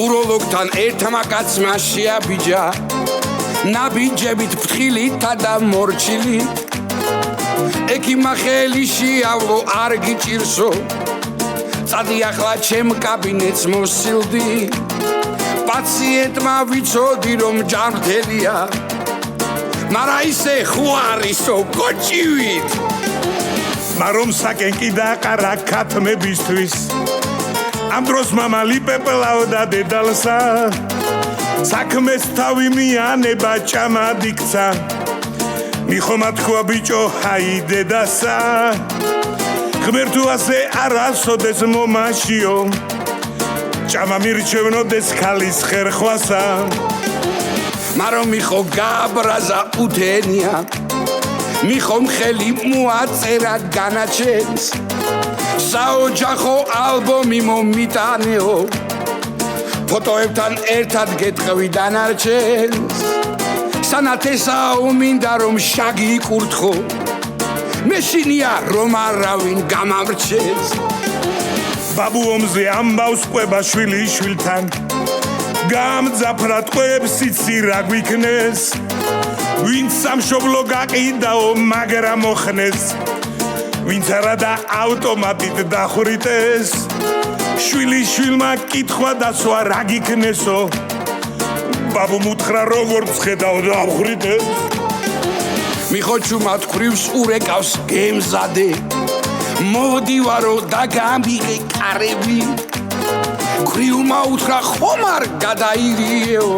უროლოგთან ერთმა კაცმა შეაბიჯა ნაბიჯებით ფრთხილითა და მორჩილით ექიმა ხელი შეავლო არ გიჭირსო წადი ახლა ჩემ კაბინეტს მოსილდი პაციენტმა ვიცოდი რომ ჯანმრთელია მარა ისე ხوارისო კოჭივით მარომ საკენკი დაყარა ქათმებისთვის ამ დროს მამალი პეპლავდა დედალსა საქმეს თავი მიანება ჭამადიქცა მიხომა თქვა ბიჭო ჰაი დედასა ღმერთო ასე არასოდეს მომაშიო ჭამა მირჩევნოდეს ქალის ხერხვასა მარო მიხო გაბრაზა უთენია მიხომ ხელი მოაწერა განაჩენს საოჯახო ალბომი მომიტანეო ფოტოებთან ერთად გეტყვი დანარჩენს სანათესაო მინდა რომ შაგი იკურთხო მეშინია რომ არავინ გამამრჩენს ბაბუ ომზე ამბავს ყვება შვილი შვილთან გამძაფრა ტყვეებს იცი რა გვიქნეს ვინც სამშობლო გაყიდაო მაგრამ მოხნეს ვინც არა და ავტომატით დახვრიტეს შვილი შვილმა კითხვა დასვა რა გიქნესო ბაბუ მუთხრა როგორ ხედავ და ავხრიტეს მიხო ჩუმა თქრივს ურეკავს გემზადე მოდივარო და გამიღე კარები ქრივმა უთხრა ხომ არ გადაირიეო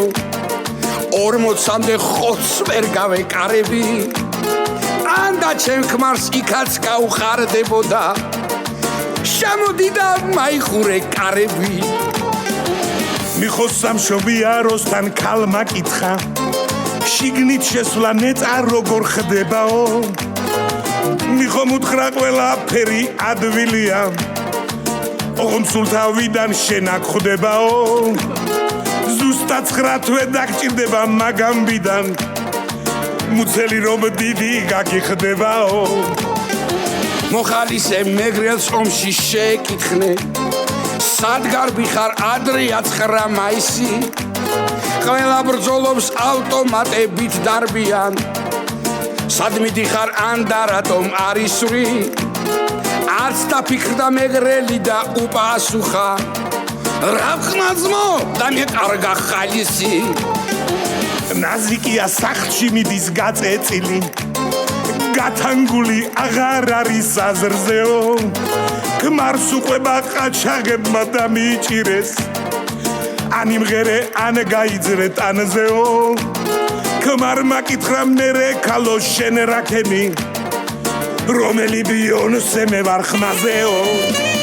40-მდე ხოც ვერ გავეკარები ანდა ჩემ ქმარს იქაც გაუხარდებოდა შემოდი და მაიხურე კარები მიხო სამშობია როსთან ქალმა კითხა შიგნით შესვლა ნეწა როგორ ხდებაო მიხო მუთხრა ყველაფერი ადვილია ოღონდ შენა ხდებაო ზუსტად 9 თვე დაგჭირდება მაგამბიდან მუცელი რომ დიდი გაგიხდებაო მოხალისე მეგრელს ომში შეკითხნე სადგარბი ხარ ადრეა 9 მაისი ყველა ბრძოლობს ავტომატებით დარბიან სადმიდი ხარ ანდა რატომ არის სვრი არც დაფიქრდა მეგრელი და უპასუხა რა ხმაზმო და მე კარგა ხალისი ნაზიკია სახლში მიდის გაწეწილი გათანგული აღარ არის აზრზეო ქმარს უყვება ყაჩაღებმა და მიჭირეს ანიმღერე ან გაიძრე ტანზეო ქმარმა კითხრა მერე ქალო შენ რა ქენი რომელი ბიონსე მე ვარ ხმაზეო